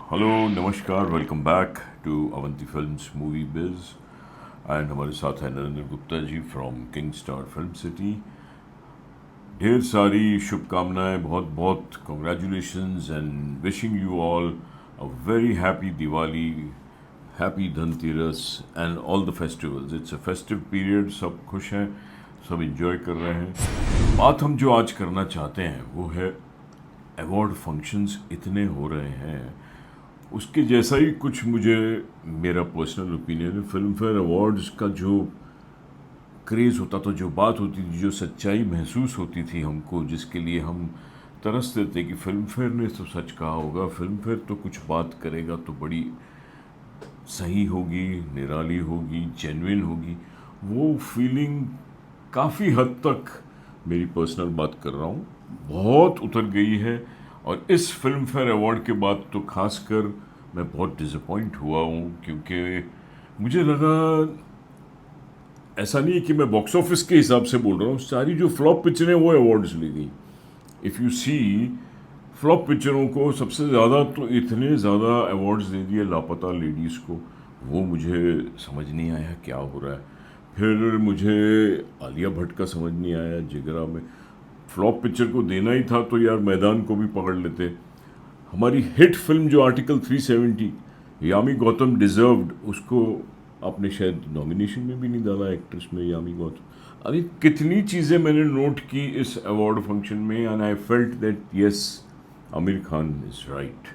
Hello नमस्कार, welcome back to Avanti films movie biz. And हमारे साथ है Narendra Gupta ji from king star film city. ढेर सारी शुभकामनाएं, बहुत बहुत congratulations and wishing you all a very happy Diwali, happy Dhanteras and all the festivals. It's a festive period, सब खुश हैं, सब इंजॉय कर रहे हैं। बात हम जो आज करना चाहते हैं वो है अवार्ड फंक्शंस इतने हो रहे हैं, उसके जैसा ही कुछ मुझे मेरा पर्सनल ओपिनियन है। फिल्म फेयर अवार्ड्स का जो क्रेज़ होता था, जो बात होती थी, जो सच्चाई महसूस होती थी हमको, जिसके लिए हम तरसते थे कि फिल्म फेयर ने तो सच कहा होगा, फिल्म फेयर तो कुछ बात करेगा तो बड़ी सही होगी, निराली होगी, जेन्युइन होगी, वो फीलिंग काफ़ी हद तक, मेरी पर्सनल बात कर रहा हूँ, बहुत उतर गई है। और इस फिल्म फेयर अवार्ड के बाद तो खासकर मैं बहुत डिसअपॉइंट हुआ हूँ, क्योंकि मुझे लगा, ऐसा नहीं है कि मैं बॉक्स ऑफिस के हिसाब से बोल रहा हूँ, सारी जो फ्लॉप पिक्चरें वो अवार्ड्स ले गई। इफ़ यू सी, फ्लॉप पिक्चरों को सबसे ज़्यादा तो इतने ज़्यादा अवार्ड्स दे दिए लापता लेडीज़ को, वो मुझे समझ नहीं आया क्या हो रहा है। फिर मुझे आलिया भट्ट का समझ नहीं आया, जिगरा में फ्लॉप पिक्चर को देना ही था तो यार मैदान को भी पकड़ लेते। हमारी हिट फिल्म जो आर्टिकल 370, यामी गौतम डिजर्व्ड, उसको आपने शायद नॉमिनेशन में भी नहीं डाला, एक्ट्रेस में यामी गौतम। अरे कितनी चीज़ें मैंने नोट की इस अवार्ड फंक्शन में, and I felt that yes, Aamir Khan is right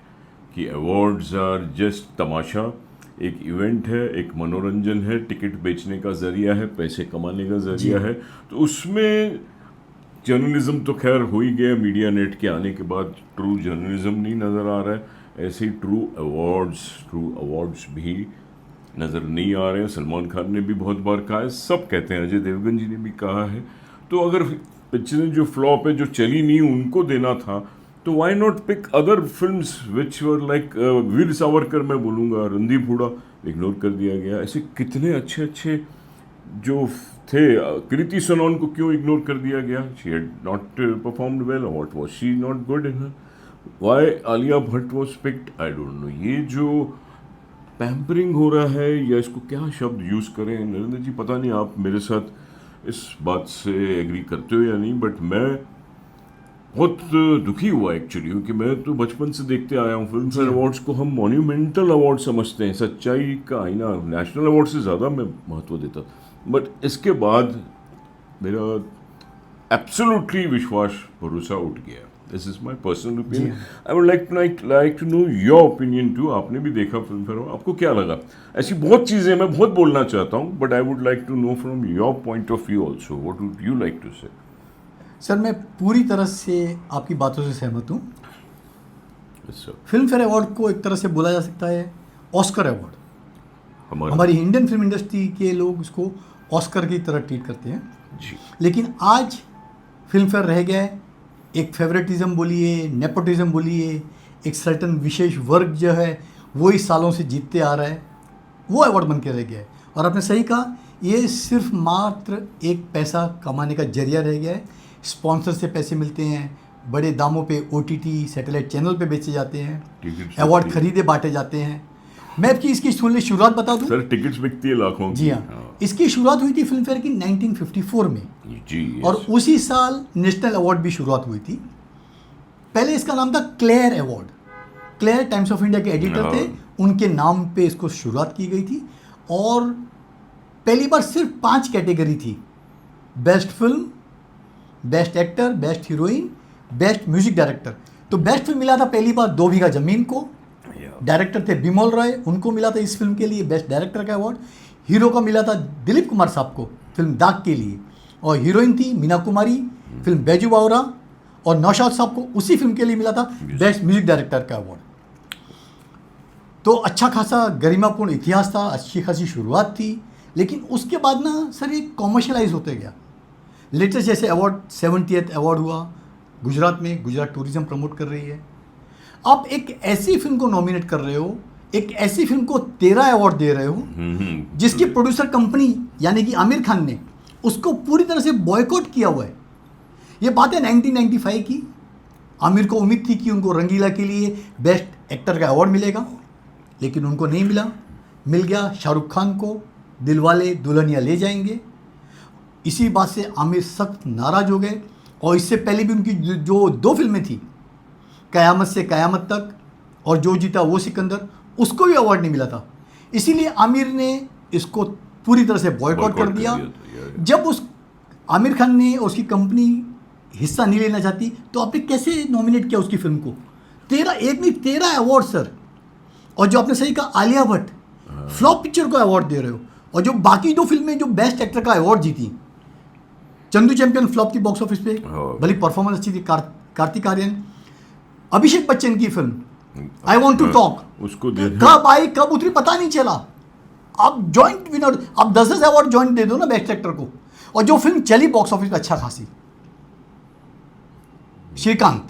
कि अवार्ड्स आर जस्ट तमाशा, एक इवेंट है, एक मनोरंजन है, टिकट बेचने का ज़रिया है, पैसे कमाने का ज़रिया है। तो उसमें जर्नलिज्म तो खैर हो ही गया, मीडिया नेट के आने के बाद ट्रू जर्नलिज्म नहीं नज़र आ रहा है, ऐसे ही ट्रू अवार्ड्स भी नज़र नहीं आ रहे हैं। सलमान खान ने भी बहुत बार कहा है, सब कहते हैं, अजय देवगन जी ने भी कहा है। तो अगर पिक्चरें जो फ्लॉप है, जो चली नहीं, उनको देना था, तो why not pick other films which were like Veer Savarkar, मैं बोलूँगा, रणदीप हुडा इग्नोर कर दिया गया। ऐसे कितने अच्छे अच्छे जो थे, कृति सनोन को क्यों इग्नोर कर दिया गया? She had not performed well, what was she not good in her? Why Alia Bhatt was picked, I don't know. ये जो पैम्परिंग हो रहा है, या इसको क्या शब्द यूज़ करें, नरेंद्र जी पता नहीं आप मेरे साथ इस बात से एग्री करते हो या नहीं, बट मैं बहुत दुखी हुआ एक्चुअली, क्योंकि मैं तो बचपन से देखते आया हूँ फिल्म फेयर अवार्ड्स को हम मॉन्यूमेंटल अवार्ड समझते हैं, सच्चाई का आईना, नेशनल अवार्ड से ज़्यादा मैं महत्व देता। बट इसके बाद मेरा एब्सोल्युटली विश्वास, भरोसा उठ गया। This is my personal opinion. I would like to know your opinion too. आपने भी देखा फिल्म फेयर, आपको क्या लगा? ऐसी बहुत चीज़ें मैं बहुत बोलना चाहता हूँ, but I would like to know from your point of view also, what would you like to say? Sir, मैं पूरी तरह से आपकी बातों से सहमत हूँ। Yes, sir. Film fair award को एक तरह से बोला जा सकता है ऑस्कर अवार्ड। हमारा हमारी इंडियन फिल्म इंडस्ट्री के लोग उसको ऑस्कर की तरह ट्रीट करते हैं। जी, लेकिन आज फिल्म फेयर रह गया है एक फेवरेटिज्म बोलिए, नेपोटिज्म बोलिए, एक सर्टन विशेष वर्ग जो है वो इस सालों से जीतते आ रहा है, वो अवार्ड बन के रह गया है। और आपने सही कहा, ये सिर्फ मात्र एक पैसा कमाने का जरिया रह गया है। स्पॉन्सर से पैसे मिलते हैं, बड़े दामों पे ओटीटी सैटेलाइट चैनल पे बेचे जाते हैं, अवार्ड खरीदे बांटे जाते हैं। मैं आपकी इसकी शुरुआत बता दूं सर, टिकट्स बिकती है लाखों की। जी हाँ, इसकी शुरुआत हुई थी फिल्म फेयर की 1954 में जी, और उसी साल नेशनल अवार्ड भी शुरुआत हुई थी। पहले इसका नाम था Clare award. Clare Times of India के एडिटर थे, उनके नाम पे इसको शुरुआत की गई थी। और पहली बार सिर्फ 5 कैटेगरी थी: best film, best actor, best heroine, best music director. तो बेस्ट फिल्म मिला था पहली बार 2 बीघा जमीन को, डायरेक्टर थे बिमल रॉय, उनको मिला था इस फिल्म के लिए बेस्ट डायरेक्टर का अवार्ड। हीरो का मिला था दिलीप कुमार साहब को फिल्म दाग के लिए, और हीरोइन थी मीना कुमारी, फिल्म बैजू बावरा, और नौशाद साहब को उसी फिल्म के लिए मिला था बेस्ट म्यूजिक डायरेक्टर का अवार्ड। तो अच्छा खासा गरिमापूर्ण इतिहास था, अच्छी खासी शुरुआत थी। लेकिन उसके बाद ना सर ये कॉमर्शलाइज होते गया। लेटेस्ट जैसे अवार्ड 70th अवार्ड हुआ गुजरात में, गुजरात टूरिज्म प्रमोट कर रही है। आप एक ऐसी फिल्म को नॉमिनेट कर रहे हो, एक ऐसी फिल्म को 13 अवार्ड दे रहे हो, जिसकी प्रोड्यूसर कंपनी यानी कि आमिर खान ने उसको पूरी तरह से बॉयकॉट किया हुआ है। ये बात है 1995 की। आमिर को उम्मीद थी कि उनको रंगीला के लिए बेस्ट एक्टर का अवार्ड मिलेगा, लेकिन उनको नहीं मिला। मिल गया शाहरुख खान को, दिलवाले दुल्हनिया ले जाएंगे। इसी बात से आमिर सख्त नाराज़ हो गए, और इससे पहले भी उनकी जो 2 फिल्में थी, क़यामत से क़यामत तक और जो जीता वो सिकंदर, उसको भी अवार्ड नहीं मिला था। इसीलिए आमिर ने इसको पूरी तरह से बॉयकॉट कर दिया। जब उस आमिर खान ने और उसकी कंपनी हिस्सा नहीं लेना चाहती, तो आपने कैसे नॉमिनेट किया उसकी फिल्म को? 13 अवार्ड सर। और जो आपने सही कहा, आलिया भट्ट फ्लॉप पिक्चर को अवार्ड दे रहे हो, और जो बाकी 2 फिल्में जो बेस्ट एक्टर का अवार्ड जीती, चंदू चैंपियन फ्लॉप थी बॉक्स ऑफिस पे, भली परफॉर्मेंस अच्छी थी, कार्तिक आर्यन। अभिषेक बच्चन की film I want to talk, उसको कब आई कब उतरी पता नहीं चला। आप जॉइंट विनर, आप 10 अवार्ड जॉइंट दे दो ना बेस्ट एक्टर को। और जो फिल्म चली बॉक्स ऑफिस पे अच्छा खासी, श्रीकांत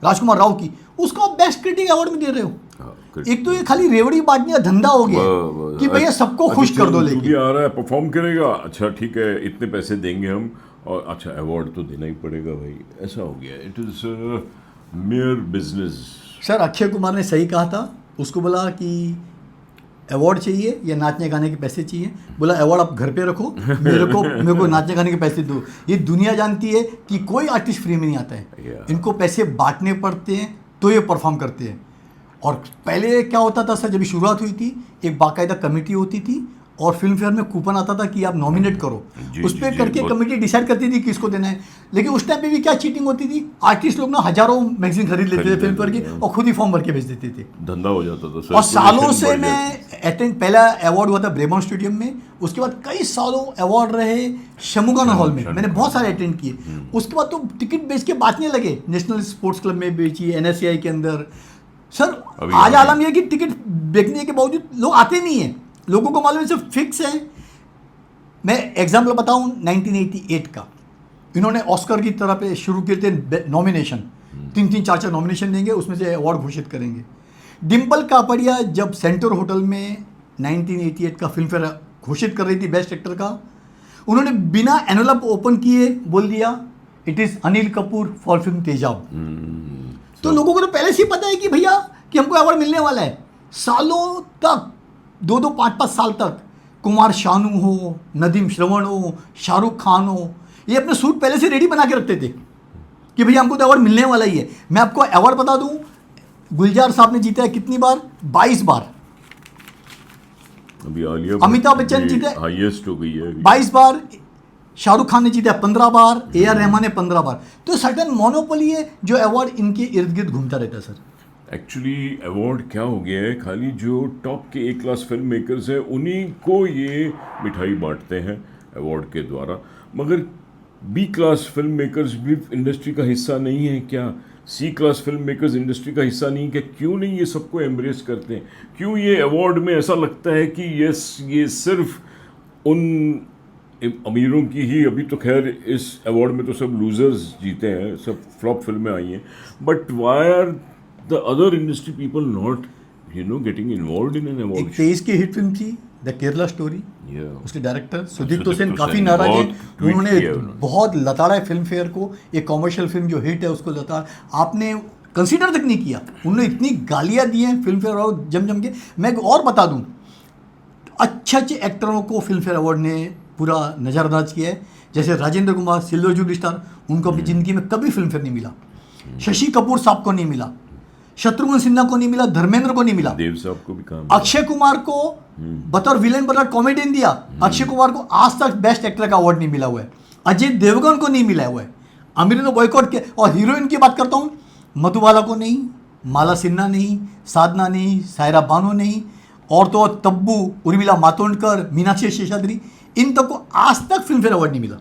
राजकुमार राव की, उसको आप बेस्ट क्रिटिक अवार्ड में दे रहे हो। एक तो ये खाली रेवड़ी बांटने का धंधा हो गया कि भैया सबको खुश कर दो, लेकिन आ रहा है परफॉर्म करेगा, अच्छा ठीक है इतने पैसे देंगे हम, और अच्छा अवार्ड तो देना ही पड़ेगा भाई, ऐसा हो गया। It is mayor business. Sir Akshay Kumar ने सही कहा था, उसको बोला कि अवार्ड चाहिए या नाचने गाने के पैसे चाहिए, बोला अवार्ड आप घर पे रखो, मेरे को नाचने गाने के पैसे दो। ये दुनिया जानती है कि कोई आर्टिस्ट फ्री में नहीं आता है, इनको पैसे बांटने पड़ते हैं तो ये परफॉर्म करते हैं। और पहले क्या होता था सर, जब शुरुआत हुई थी, एक बाकायदा कमेटी होती थी और फिल्म फेयर में कूपन आता था कि आप नॉमिनेट करो, उस पर करके कमेटी डिसाइड करती थी किसको देना है। लेकिन उस टाइम पे भी क्या चीटिंग होती थी, आर्टिस्ट लोग ना हज़ारों मैगजीन खरीद लेते थे फिल्म फेयर की, और खुद ही फॉर्म भर के भेज देते थे, धंधा हो जाता था। और सालों से मैं अटेंड, पहला अवार्ड हुआ था ब्रेबॉर्न स्टेडियम में, उसके बाद कई सालों अवार्ड रहे शमुगान हॉल में, मैंने बहुत सारे अटेंड किए। उसके बाद तो टिकट बेच के बांटने लगे, नेशनल स्पोर्ट्स क्लब में बेची, NSCI के अंदर। सर आज आलम यह कि टिकट बेचने के बावजूद लोग आते नहीं हैं, लोगों को मालूम है सिर्फ फिक्स है। मैं एग्जाम्पल बताऊं 1988 का, इन्होंने ऑस्कर की तरह पे शुरू किए थे नॉमिनेशन, 3-3, 4-4 नॉमिनेशन देंगे, उसमें से अवार्ड घोषित करेंगे। डिम्पल कापड़िया जब सेंटर होटल में 1988 का फिल्म फेयर घोषित कर रही थी बेस्ट एक्टर का, उन्होंने बिना एनवलप ओपन किए बोल दिया it is Anil Kapoor for film तेजाब। तो लोगों को तो पहले से ही पता है कि भैया कि हमको अवार्ड मिलने वाला है। सालों तक 2-2, 5-5 साल तक कुमार शानू हो, नदीम श्रवण हो, शाहरुख खान हो, ये अपने सूट पहले से रेडी बना के रखते थे कि भैया हमको तो अवार्ड मिलने वाला ही है। मैं आपको अवार्ड बता दूं, गुलजार साहब ने जीता है कितनी बार? 22 बार। अभी आलिया अमिताभ बच्चन जीते हाईएस्ट हो गई है 22 बार, शाहरुख खान ने जीता 15 बार, AR रहमान ने 15 बार। तो सर्टन मोनोपोली है जो अवार्ड इनके इर्द गिर्द घूमता रहता है सर। एक्चुअली अवार्ड क्या हो गया है, खाली जो टॉप के A क्लास फिल्म मेकर्स हैं उन्हीं को ये मिठाई बांटते हैं अवार्ड के द्वारा, मगर B क्लास फिल्म मेकर्स भी इंडस्ट्री का हिस्सा नहीं है क्या? C class film makers industry का हिस्सा नहीं है क्या? क्यों नहीं ये सबको एम्ब्रेस करते हैं? क्यों ये अवार्ड में ऐसा लगता है कि ये सिर्फ उन अमीरों की ही, अभी तो खैर इस अवार्ड में तो सब लूजर्स जीते हैं, सब फ्लॉप फिल्में आई हैं, but why are the other industry people not getting involved in an award? 23 की हिट फिल्म थी द केरला स्टोरी, उसके डायरेक्टर सुदीप्तो सेन काफ़ी नाराज है, उन्होंने बहुत लताड़ा है फिल्म फेयर को, एक कॉमर्शियल फिल्म जो हिट है उसको लताड़, आपने कंसीडर तक नहीं किया। उन्होंने इतनी गालियाँ दी हैं फिल्म फेयर और जम के। मैं और बता दूँ, अच्छे एक्टरों को फिल्म फेयर अवार्ड ने पूरा नज़रअंदाज किया है, जैसे Rajendra Kumar silver jubilee star, उनको अपनी ज़िंदगी में कभी फिल्म फेयर नहीं मिला। शशि कपूर साहब को नहीं मिला, शत्रुघ्न सिन्हा को नहीं मिला, धर्मेंद्र को नहीं मिला, देव साहब को भी काम, अक्षय कुमार को बतौर विलेन बतौर कॉमेडियन दिया, अक्षय कुमार को आज तक बेस्ट एक्टर का अवार्ड नहीं मिला हुआ है, अजय देवगन को नहीं मिला हुआ है, आमिर ने बॉयकॉट किया। और हीरोइन की बात करता हूँ, मधुबाला को नहीं, माला सिन्हा नहीं, साधना नहीं, सायरा बानो नहीं, और तो तब्बू, उर्मिला मातोंडकर, मीनाक्षी शेषाद्री, इन तक को आज तक फिल्म फेयर अवार्ड नहीं मिला।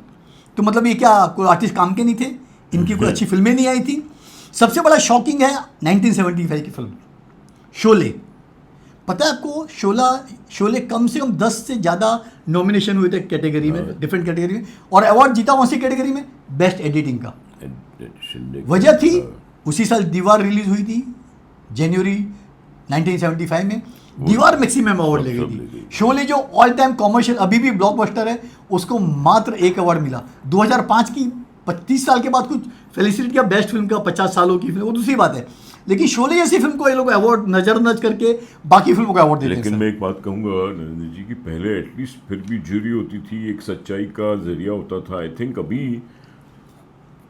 तो मतलब ये क्या कोई आर्टिस्ट काम के नहीं थे, इनकी कोई अच्छी फिल्में नहीं आई थी। सबसे बड़ा शॉकिंग है 1975 की फिल्म शोले। पता है आपको, शोले कम से कम 10 से ज़्यादा नॉमिनेशन हुए थे कैटेगरी में, डिफरेंट कैटेगरी में, और अवार्ड जीता कौन सी कैटेगरी में? बेस्ट एडिटिंग का। वजह थी उसी साल दीवार रिलीज हुई थी, जनवरी 1975 में। दीवार मैक्सिमम अवार्ड ले गई थी। शोले जो ऑल टाइम कॉमर्शियल अभी भी ब्लॉकबस्टर है, उसको मात्र 1 अवार्ड मिला। 2005 की 25 साल के बाद कुछ फेलिसिटी का बेस्ट फिल्म का 50 सालों की फिल्म वो दूसरी बात है, लेकिन शोले जैसी फिल्म को ये लोग अवार्ड नजरअंदाज करके बाकी फिल्मों को अवार्ड देते हैं। लेकिन मैं एक बात कहूँगा नरेंद्र जी कि पहले एटलीस्ट फिर भी ज्यूरी होती थी, एक सच्चाई का जरिया होता था। आई थिंक अभी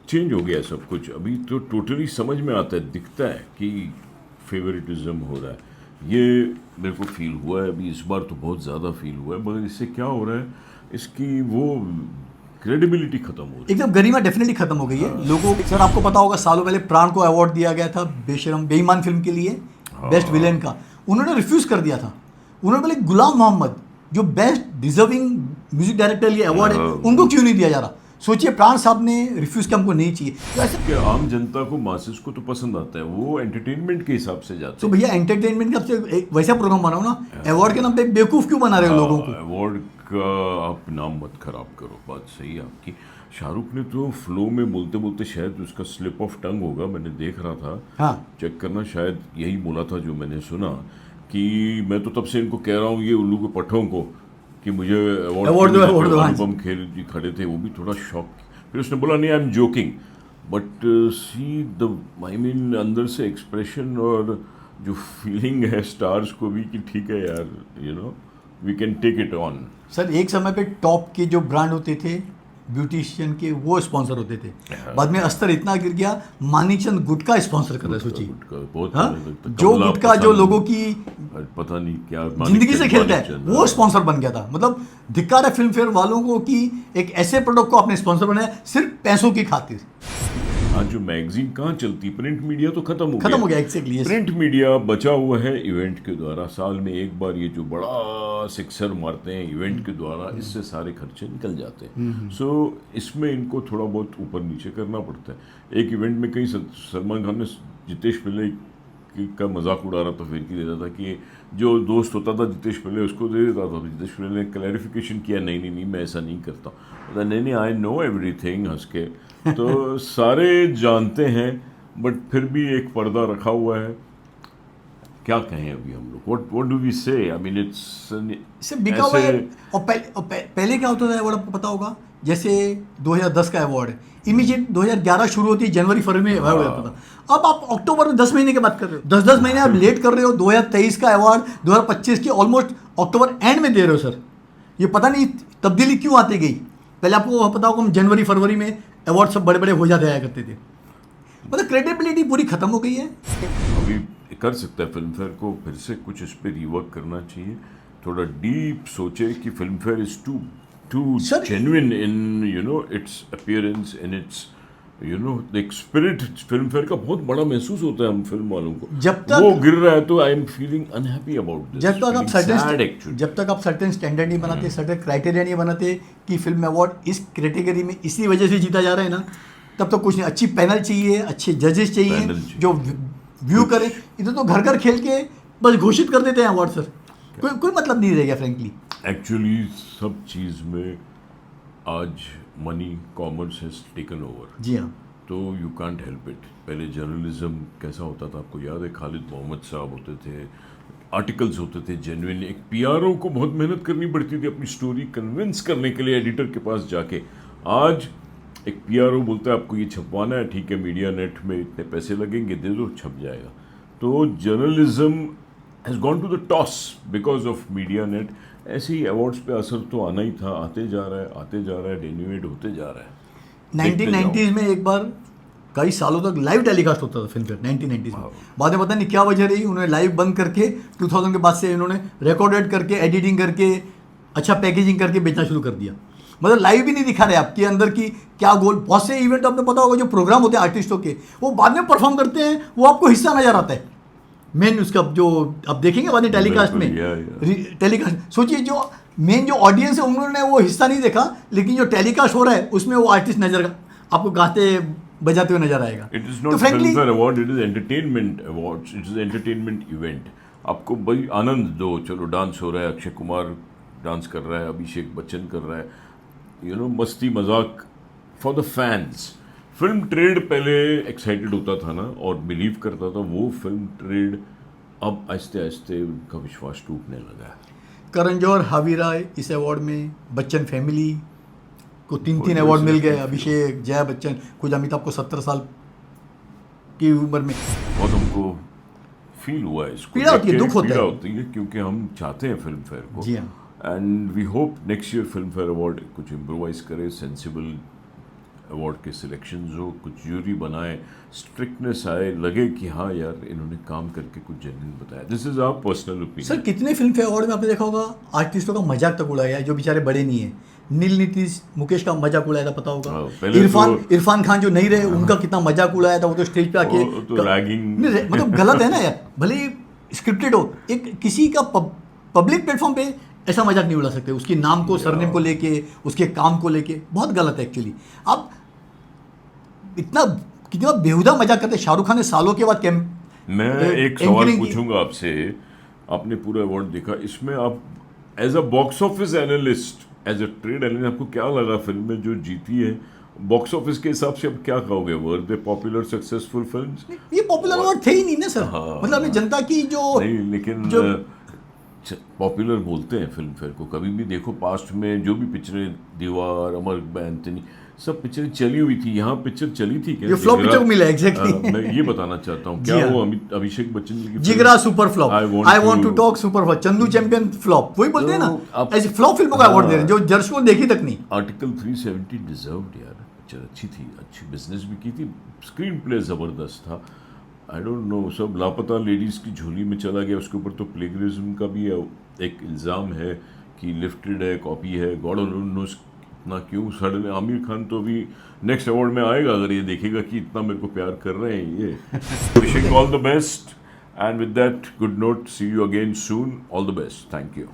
चेंज हो गया सब कुछ। अभी तो टोटली समझ में आता है, दिखता है कि फेवरेटिज्म हो रहा है। ये मेरे को फील हुआ है अभी इस बार तो बहुत ज़्यादा फील हुआ है। मगर इससे क्या हो रहा है, इसकी वो क्रेडिबिलिटी खत्म हो रही है। एकदम गरिमा डेफिनेटली खत्म हो गई है लोगों। सर आपको पता होगा सालों पहले प्राण को अवार्ड दिया गया था बेशरम बेईमान फिल्म के लिए, बेस्ट विलेन का। उन्होंने रिफ्यूज कर दिया था। उन्होंने बोले गुलाम मोहम्मद जो बेस्ट डिजर्विंग म्यूजिक डायरेक्टर लिए अवार्ड है उनको क्यों नहीं दिया जा रहा। सोचिए प्राण साहब ने रिफ्यूज किया, हमको नहीं चाहिए। तो ऐसे कि आम जनता को, मासेस को तो पसंद आता है, वो एंटरटेनमेंट के हिसाब से जाते तो भैया एंटरटेनमेंट का आपसे वैसा प्रोग्राम बनाओ ना, अवार्ड के नाम पे बेवकूफ क्यों बना रहे हो लोगों को। अवार्ड का आप नाम मत खराब करो। बात सही है आपकी। शाहरुख ने तो फ्लो में बोलते बोलते शायद उसका स्लिप ऑफ टंग होगा, मैंने देख रहा था। हाँ चेक करना, शायद यही बोला था जो मैंने सुना कि मैं तो तब से इनको कह रहा हूँ ये उल्लू के पट्टों को कि मुझे अवार्ड दो, अवार्ड दो। अनुपम खेर जी खड़े थे, वो भी थोड़ा शॉक। फिर उसने बोला नहीं I am joking, but see the I mean अंदर से एक्सप्रेशन और जो फीलिंग है स्टार्स को भी कि ठीक है यार, you know we can take it on. Sir एक समय पे टॉप के जो ब्रांड होते थे ब्यूटिशियन के वो स्पॉन्सर होते थे, बाद में अस्तर इतना गिर गया मानिकचंद गुटखा स्पॉन्सर कर रहे। सोचिए बहुत हाँ? जो गुटखा जो लोगों की पता नहीं क्या जिंदगी से खेलता है वो स्पॉन्सर बन गया था। मतलब धिक्कार है फिल्म फेयर वालों को कि एक ऐसे प्रोडक्ट को आपने स्पॉन्सर बनाया सिर्फ पैसों की खातिर। आज जो मैगजीन कहाँ चलती, प्रिंट मीडिया तो खत्म हो गया एग्जैक्टली। प्रिंट मीडिया बचा हुआ है इवेंट के द्वारा। साल में एक बार ये जो बड़ा सिक्सर मारते हैं इवेंट के द्वारा, इससे सारे खर्चे निकल जाते हैं। सो इसमें इनको थोड़ा बहुत ऊपर नीचे करना पड़ता है। एक इवेंट में कहीं सलमान खान ने जितेश पिल्ले का मजाक उड़ा रहा था, फिर की देता था कि जो दोस्त होता था जितेश पिल्ले उसको दे देता था। जितेश पिल्ले ने क्लैरिफिकेशन किया नहीं मैं ऐसा नहीं करता। नहीं आई नो एवरीथिंग, हंस के। तो सारे जानते हैं बट फिर भी एक पर्दा रखा हुआ है। क्या कहें अभी हम लोग, व्हाट डू वी से। आई मीन इट्स बिका हुआ है। और पहले क्या होता था अवार्ड आपको पता होगा, जैसे 2010 का अवार्ड है इमीडिएट 2011 शुरू होती है, जनवरी फरवरी में अवार्ड हो जाता था। अब आप अक्टूबर में 10 महीने की बात कर रहे हो, 10 महीने आप लेट कर रहे हो। 2023 का अवार्ड 2025 की ऑलमोस्ट अक्टूबर एंड में दे रहे हो सर। ये पता नहीं तब्दीली क्यों आती गई। पहले आपको पता होगा हम जनवरी फरवरी में अवार्ड सब बड़े बड़े हो जाते आया करते थे। मतलब क्रेडिबिलिटी पूरी खत्म हो गई है। अभी कर सकता है फिल्म फेयर को फिर से कुछ इस पर रिवर्क करना चाहिए, थोड़ा डीप सोचे कि Filmfare is too genuine in you know its appearance, in its you know the spirit. Filmfare का बहुत बड़ा महसूस होता है हम फिल्म वालों को। जब तक वो गिर रहा है तो I am feeling unhappy about this. जब तक आप सर्टेन स्टैंडर्ड नहीं बनाते, सर्टेन क्राइटेरिया नहीं बनाते कि फिल्म अवार्ड इस कैटेगरी में इसी वजह से जीता जा रहा है ना, तब तक कुछ नहीं। अच्छी पैनल चाहिए, अच्छे जजेस चाहिए जो व्यू करें। इधर तो घर घर खेल के बस घोषित कर देते हैं अवार्ड सर, कोई मतलब नहीं रह गया फ्रेंकली। एक्चुअली सब चीज़ में आज money commerce has taken over. जी हाँ, तो यू कांट हेल्प इट। पहले जर्नलिज्म कैसा होता था आपको याद है, खालिद मोहम्मद साहब होते थे, आर्टिकल्स होते थे जेन्युइन। एक पीआरओ को बहुत मेहनत करनी पड़ती थी अपनी स्टोरी कन्विंस करने के लिए एडिटर के पास जाके। आज एक पीआरओ बोलता है आपको ये छपवाना है, ठीक है मीडिया नेट में इतने पैसे लगेंगे, दे दो, छप जाएगा। तो journalism has gone to the toss because of media net. ऐसे ही अवार्ड्स पे असर तो आना ही था, आते जा रहा है, डेन्यूएट होते जा रहा है। 1990s में एक बार कई सालों तक लाइव टेलीकास्ट होता था फिल्म फेयर 1990s में। बाद में पता नहीं क्या वजह रही, उन्होंने लाइव बंद करके 2000 के बाद से इन्होंने रिकॉर्डेड करके एडिटिंग करके अच्छा पैकेजिंग करके बेचना शुरू कर दिया। मतलब लाइव भी नहीं दिखा रहे आपके अंदर की क्या गोल। बहुत से इवेंट आपने पता होगा जो प्रोग्राम होते हैं आर्टिस्टों के, वो बाद में परफॉर्म करते हैं, वो आपको हिस्सा नजर आता है मेन उसका जो आप देखेंगे बाद में टेलीकास्ट में। टेलीकास्ट सोचिए जो मेन जो ऑडियंस है उन्होंने वो हिस्सा नहीं देखा, लेकिन जो टेलीकास्ट हो रहा है उसमें वो आर्टिस्ट नजर आपको गाते बजाते हुए नजर आएगा। It is not film fair award, it is entertainment awards, it is entertainment event. आपको भाई आनंद दो, चलो डांस हो रहा है, अक्षय कुमार डांस कर रहा है, अभिषेक बच्चन कर रहा है, यू नो मस्ती मजाक for the fans. Film trade पहले एक्साइटेड होता था ना और बिलीव करता था, वो फिल्म ट्रेड अब आहिस्ते आहिस्ते उनका विश्वास टूटने लगा है। करण जौहर, हावी राय इस अवार्ड में, बच्चन फैमिली, को 3 अवार्ड मिल गए, अभिषेक, जया बच्चन, कुछ अमिताभ को 70 साल की उम्र में। बहुत हमको फील हुआ है इसको, पीड़ा होती है, दुख होता है। पीड़ा होती है, क्योंकि हम चाहते हैं फिल्म फेयर को। जी हाँ। And we hope next year Filmfare award कुछ इम्प्रोवाइज करे, सेंसिबल अवार्ड के सिलेक्शंस हो, कुछ ज्यूरी बनाए, स्ट्रिक्टनेस आए, लगे कि हाँ यार इन्होंने काम करके कुछ जेन्युइन बताया। This is our personal opinion. Sir कितने फिल्म फेयर अवार्ड में आपने देखा होगा आर्टिस्टों का मजाक तक उड़ाया है, जो बेचारे बड़े नहीं है। नील नीतीश, मुकेश का मजाक उड़ाया था, पता हाँ, होगा। पहले इरफान खान जो नहीं रहे, उनका कितना मजाक उड़ाया था, वो तो स्टेज पे आके वो तो रैगिंग, मतलब गलत है ना यार, भले स्क्रिप्टेड हो, एक किसी का पब्लिक प्लेटफॉर्म पे ऐसा मजाक नहीं उड़ा सकते, उसके नाम को, सरनेम को लेके, उसके काम को लेके, बहुत गलत है एक्चुअली। आप इतना कितना बेहुदा मजाक करते। शाहरुख खान ने सालों के बाद मैं एक सवाल पूछूंगा आपसे, आपने पूरा अवार्ड देखा, इसमें आप as a box office analyst, as a trade analyst, आपको क्या लगा फिल्म में जो जीती है? बॉक्स ऑफिस के हिसाब से आप क्या कहोगे? वर दे पॉपुलर सक्सेसफुल फिल्म्स? ये पॉपुलर अवार्ड थे ही नहीं ना सर। हाँ, मतलब अपनी जनता की जो नहीं, लेकिन पॉपुलर बोलते हैं फिल्म फेयर को। कभी भी देखो पास्ट में जो भी पिक्चरें, दीवार, अमर अकबर एंथनी, सब पिक्चरें चली हुई थी, यहाँ पिक्चर चली थी क्या? ये फ्लॉप पिक्चर को मिला एग्जैक्टली। मैं ये बताना चाहता हूँ, क्या वो अभिषेक बच्चन जी की Jigra super flop, I want to talk super flop, Chandu champion flop, वही बोलते हैं ना, ऐसी फ्लॉप फिल्मों का अवार्ड दे रहे हैं जो दर्शकों ने देखी तक नहीं। आर्टिकल 370 डिजर्व्ड यार, पिक्चर अच्छी थी, अच्छी बिजनेस भी की थी, स्क्रीन प्ले जबरदस्त था। आई डोंट नो, सब लापता लेडीज की झोली में चला गया। उसके ऊपर तो प्लेगरिज्म का भी एक इल्ज़ाम है कि लिफ्टेड है, कॉपी है, गॉड नोस इतना क्यों। सडन आमिर खान तो अभी नेक्स्ट अवार्ड में आएगा अगर ये देखेगा कि इतना मेरे को प्यार कर रहे हैं ये। Wishing all the best, and with that good note, see you again soon, all the best, thank you.